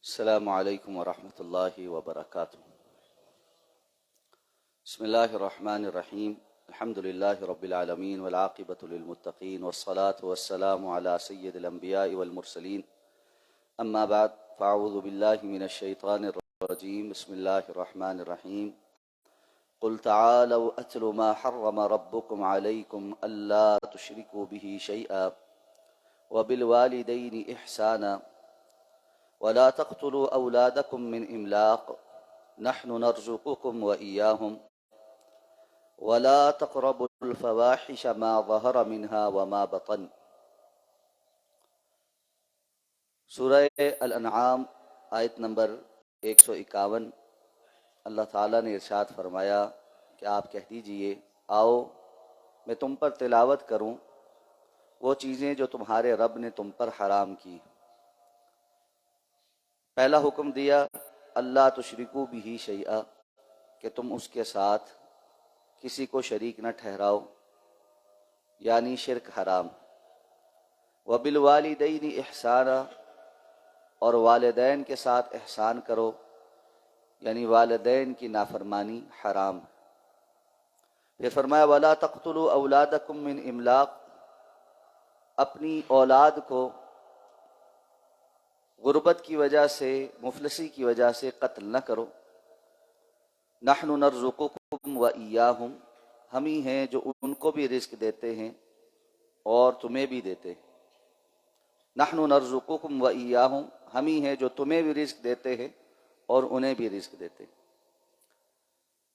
السلام علیکم ورحمۃ اللہ وبرکاتہ۔ بسم اللہ الرحمن الرحیم، الحمد للہ رب العالمین والعاقبۃ للمتقین والصلاة والسلام علی سید الانبیاء والمرسلین، اما بعد فاعوذ باللہ من الشیطان الرجیم، بسم اللہ الرحمن الرحیم۔ قل تعالوا اتل ما حرم ربکم علیکم الا تشرکوا به شیئا وبالوالدین احسانا ولا تقتلوا أولادكم من إملاق نحن نرزقكم وإياهم ولا تقربوا الفواحش ما ظهر منها وما بطن۔ سورہ الانعام آیت نمبر 151۔ اللہ تعالیٰ نے ارشاد فرمایا کہ آپ کہہ دیجئے، آؤ میں تم پر تلاوت کروں وہ چیزیں جو تمہارے رب نے تم پر حرام کی۔ پہلا حکم دیا اللہ تشرکو بھی شیئا، کہ تم اس کے ساتھ کسی کو شریک نہ ٹھہراؤ، یعنی شرک حرام۔ وبالوالدین احسانا، اور والدین کے ساتھ احسان کرو، یعنی والدین کی نافرمانی حرام۔ پھر فرمایا ولا تقتلوا اولادکم من املاق، اپنی اولاد کو غربت کی وجہ سے، مفلسی کی وجہ سے قتل نہ کرو۔ نحن نرزقکم وإیاہم، ہم ہی ہیں جو ان کو بھی رزق دیتے ہیں اور تمہیں بھی دیتے ہیں۔ نحن نرزقکم وإیاہم، ہم ہی ہیں جو تمہیں بھی رزق دیتے ہیں اور انہیں بھی رزق دیتے ہیں۔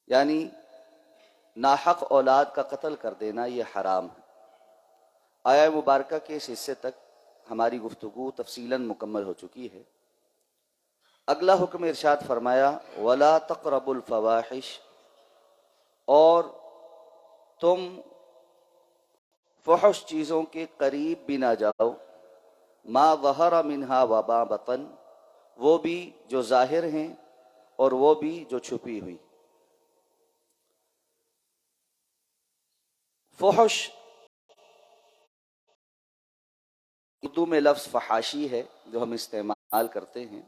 یعنی ناحق اولاد کا قتل کر دینا یہ حرام ہے۔ آیہ مبارکہ کے اس حصے تک ہماری گفتگو تفصیلاً مکمل ہو چکی ہے۔ اگلا حکم ارشاد فرمایا وَلَا تَقْرَبُوا الْفَوَاحِشَ، اور تم فحش چیزوں کے قریب بھی نہ جاؤ، مَا ظَهَرَ مِنْهَا وَمَا بَطَنَ، وہ بھی جو ظاہر ہیں اور وہ بھی جو چھپی ہوئی۔ فحش اردو میں لفظ فحاشی ہے جو ہم استعمال کرتے ہیں۔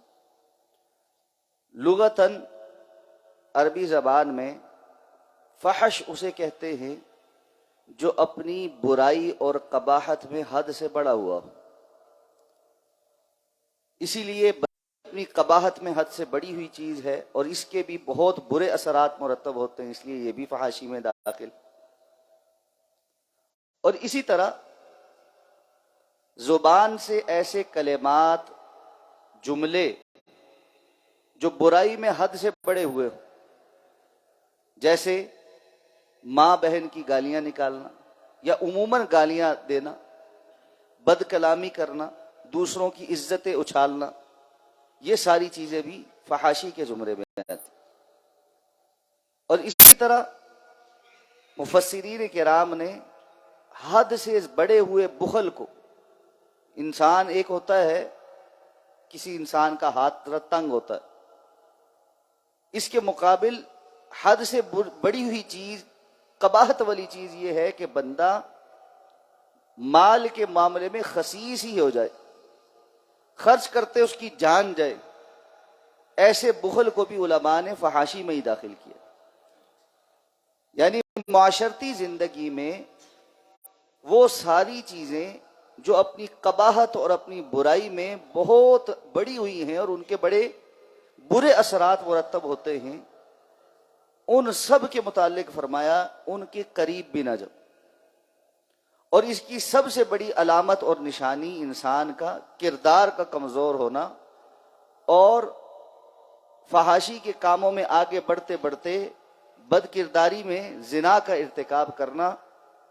لغتاً عربی زبان میں فحش اسے کہتے ہیں جو اپنی برائی اور قباحت میں حد سے بڑا ہوا ہو۔ اسی لیے اپنی قباحت میں حد سے بڑی ہوئی چیز ہے اور اس کے بھی بہت برے اثرات مرتب ہوتے ہیں، اس لیے یہ بھی فحاشی میں داخل۔ اور اسی طرح زبان سے ایسے کلمات، جملے جو برائی میں حد سے بڑے ہوئے ہوں، جیسے ماں بہن کی گالیاں نکالنا یا عموماً گالیاں دینا، بد کلامی کرنا، دوسروں کی عزتیں اچھالنا، یہ ساری چیزیں بھی فحاشی کے زمرے میں آتی۔ اور اسی طرح مفسرین کرام نے حد سے بڑے ہوئے بخل کو، انسان ایک ہوتا ہے، کسی انسان کا ہاتھ تنگ ہوتا ہے، اس کے مقابل حد سے بڑی ہوئی چیز، قباحت والی چیز یہ ہے کہ بندہ مال کے معاملے میں خسیس ہی ہو جائے، خرچ کرتے اس کی جان جائے۔ ایسے بخل کو بھی علماء نے فحاشی میں ہی داخل کیا۔ یعنی معاشرتی زندگی میں وہ ساری چیزیں جو اپنی قباحت اور اپنی برائی میں بہت بڑی ہوئی ہیں اور ان کے بڑے برے اثرات مرتب ہوتے ہیں، ان سب کے متعلق فرمایا ان کے قریب بھی نہ جاؤ۔ اور اس کی سب سے بڑی علامت اور نشانی انسان کا کردار کا کمزور ہونا اور فحاشی کے کاموں میں آگے بڑھتے بڑھتے بد کرداری میں زنا کا ارتکاب کرنا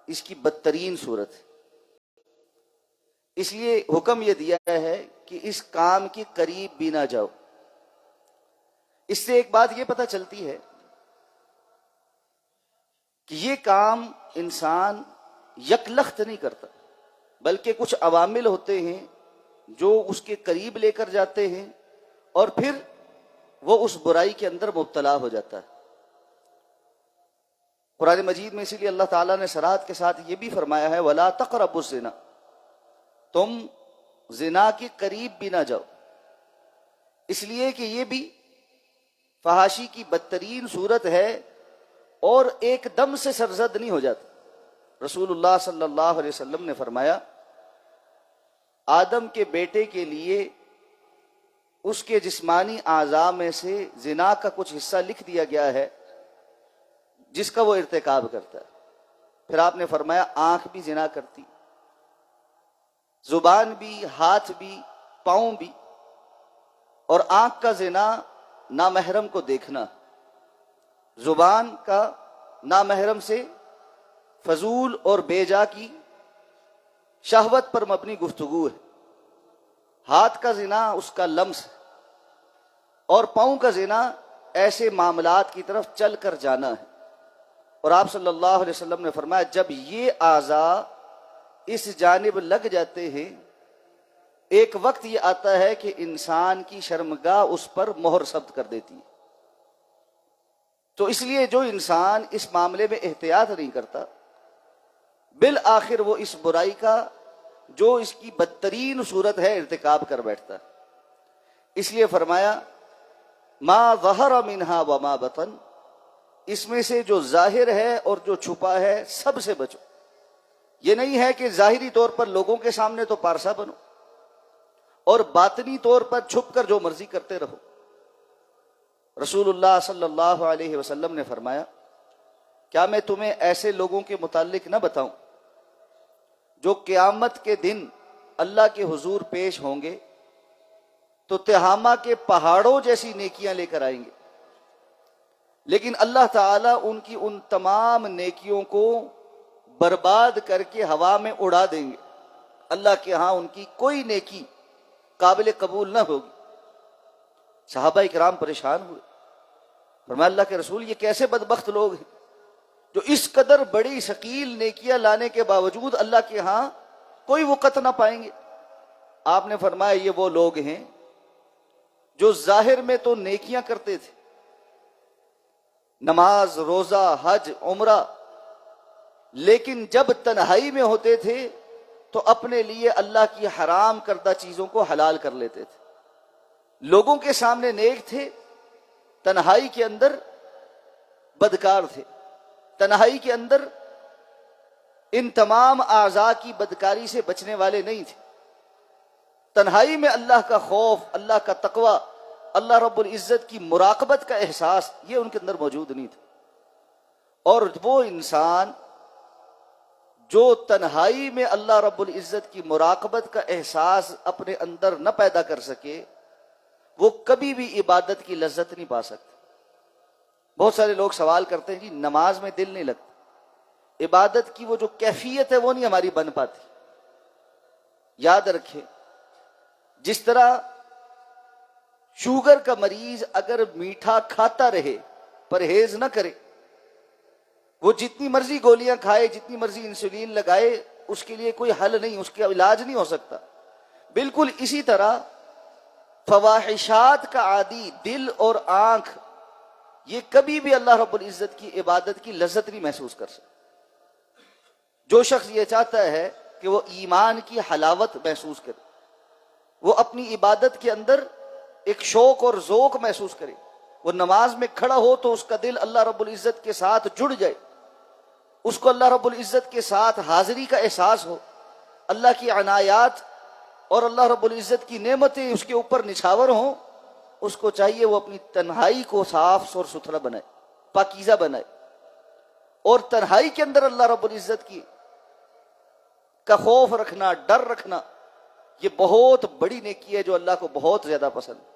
اس کی بدترین صورت ہے۔ اس لیے حکم یہ دیا ہے کہ اس کام کے قریب بھی نہ جاؤ۔ اس سے ایک بات یہ پتہ چلتی ہے کہ یہ کام انسان یکلخت نہیں کرتا، بلکہ کچھ عوامل ہوتے ہیں جو اس کے قریب لے کر جاتے ہیں اور پھر وہ اس برائی کے اندر مبتلا ہو جاتا ہے۔ قرآن مجید میں اسی لیے اللہ تعالیٰ نے صراحت کے ساتھ یہ بھی فرمایا ہے وَلَا تَقْرَبُوا الزِّنَا، تم زنا کے قریب بھی نہ جاؤ۔ اس لیے کہ یہ بھی فحاشی کی بدترین صورت ہے اور ایک دم سے سرزد نہیں ہو جاتا۔ رسول اللہ صلی اللہ علیہ وسلم نے فرمایا آدم کے بیٹے کے لیے اس کے جسمانی اعضاء میں سے زنا کا کچھ حصہ لکھ دیا گیا ہے جس کا وہ ارتکاب کرتا ہے۔ پھر آپ نے فرمایا آنکھ بھی زنا کرتی، زبان بھی، ہاتھ بھی، پاؤں بھی، اور آنکھ کا زنا نامحرم کو دیکھنا، زبان کا نامحرم سے فضول اور بے جا کی شہوت پر مبنی گفتگو ہے، ہاتھ کا زنا اس کا لمس ہے، اور پاؤں کا زنا ایسے معاملات کی طرف چل کر جانا ہے۔ اور آپ صلی اللہ علیہ وسلم نے فرمایا جب یہ اعضاء اس جانب لگ جاتے ہیں ایک وقت یہ آتا ہے کہ انسان کی شرمگاہ اس پر مہر ثبت کر دیتی ہے۔ تو اس لیے جو انسان اس معاملے میں احتیاط نہیں کرتا بالآخر وہ اس برائی کا جو اس کی بدترین صورت ہے ارتکاب کر بیٹھتا ہے۔ اس لیے فرمایا ما ظہر منہا وما بطن، اس میں سے جو ظاہر ہے اور جو چھپا ہے سب سے بچو۔ یہ نہیں ہے کہ ظاہری طور پر لوگوں کے سامنے تو پارسا بنو اور باطنی طور پر چھپ کر جو مرضی کرتے رہو۔ رسول اللہ صلی اللہ علیہ وسلم نے فرمایا کیا میں تمہیں ایسے لوگوں کے متعلق نہ بتاؤں جو قیامت کے دن اللہ کے حضور پیش ہوں گے تو تہامہ کے پہاڑوں جیسی نیکیاں لے کر آئیں گے، لیکن اللہ تعالیٰ ان کی ان تمام نیکیوں کو برباد کر کے ہوا میں اڑا دیں گے۔ اللہ کے ہاں ان کی کوئی نیکی قابل قبول نہ ہوگی۔ صحابہ کرام پریشان ہوئے، فرمایا اللہ کے رسول یہ کیسے بدبخت لوگ ہیں جو اس قدر بڑی ثقیل نیکیاں لانے کے باوجود اللہ کے ہاں کوئی وقت نہ پائیں گے۔ آپ نے فرمایا یہ وہ لوگ ہیں جو ظاہر میں تو نیکیاں کرتے تھے، نماز، روزہ، حج، عمرہ، لیکن جب تنہائی میں ہوتے تھے تو اپنے لیے اللہ کی حرام کردہ چیزوں کو حلال کر لیتے تھے۔ لوگوں کے سامنے نیک تھے، تنہائی کے اندر بدکار تھے، تنہائی کے اندر ان تمام اعضاء کی بدکاری سے بچنے والے نہیں تھے۔ تنہائی میں اللہ کا خوف، اللہ کا تقوی، اللہ رب العزت کی مراقبت کا احساس یہ ان کے اندر موجود نہیں تھا۔ اور وہ انسان جو تنہائی میں اللہ رب العزت کی مراقبت کا احساس اپنے اندر نہ پیدا کر سکے وہ کبھی بھی عبادت کی لذت نہیں پا سکتا۔ بہت سارے لوگ سوال کرتے ہیں جی نماز میں دل نہیں لگتا، عبادت کی وہ جو کیفیت ہے وہ نہیں ہماری بن پاتی۔ یاد رکھیں جس طرح شوگر کا مریض اگر میٹھا کھاتا رہے پرہیز نہ کرے، وہ جتنی مرضی گولیاں کھائے، جتنی مرضی انسولین لگائے، اس کے لیے کوئی حل نہیں، اس کا علاج نہیں ہو سکتا۔ بالکل اسی طرح فواحشات کا عادی دل اور آنکھ یہ کبھی بھی اللہ رب العزت کی عبادت کی لذت نہیں محسوس کر سکتا۔ جو شخص یہ چاہتا ہے کہ وہ ایمان کی حلاوت محسوس کرے، وہ اپنی عبادت کے اندر ایک شوق اور ذوق محسوس کرے، وہ نماز میں کھڑا ہو تو اس کا دل اللہ رب العزت کے ساتھ جڑ جائے، اس کو اللہ رب العزت کے ساتھ حاضری کا احساس ہو، اللہ کی عنایات اور اللہ رب العزت کی نعمتیں اس کے اوپر نچھاور ہوں، اس کو چاہیے وہ اپنی تنہائی کو صاف اور ستھرا بنائے، پاکیزہ بنائے، اور تنہائی کے اندر اللہ رب العزت کی کا خوف رکھنا، ڈر رکھنا، یہ بہت بڑی نیکی ہے جو اللہ کو بہت زیادہ پسند ہے۔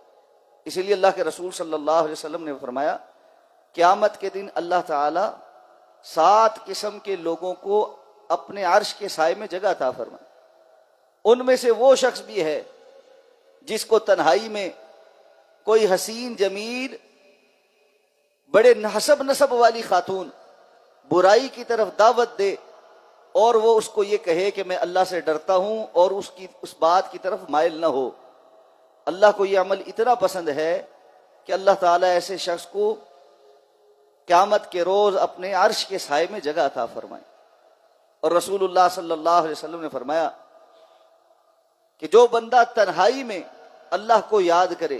اسی لیے اللہ کے رسول صلی اللہ علیہ وسلم نے فرمایا قیامت کے دن اللہ تعالی 7 قسم کے لوگوں کو اپنے عرش کے سائے میں جگہ عطا فرمائے۔ ان میں سے وہ شخص بھی ہے جس کو تنہائی میں کوئی حسین جمیل بڑے حسب نسب والی خاتون برائی کی طرف دعوت دے اور وہ اس کو یہ کہے کہ میں اللہ سے ڈرتا ہوں اور اس بات کی طرف مائل نہ ہو۔ اللہ کو یہ عمل اتنا پسند ہے کہ اللہ تعالیٰ ایسے شخص کو قیامت کے روز اپنے عرش کے سائے میں جگہ عطا فرمائے۔ اور رسول اللہ صلی اللہ علیہ وسلم نے فرمایا کہ جو بندہ تنہائی میں اللہ کو یاد کرے،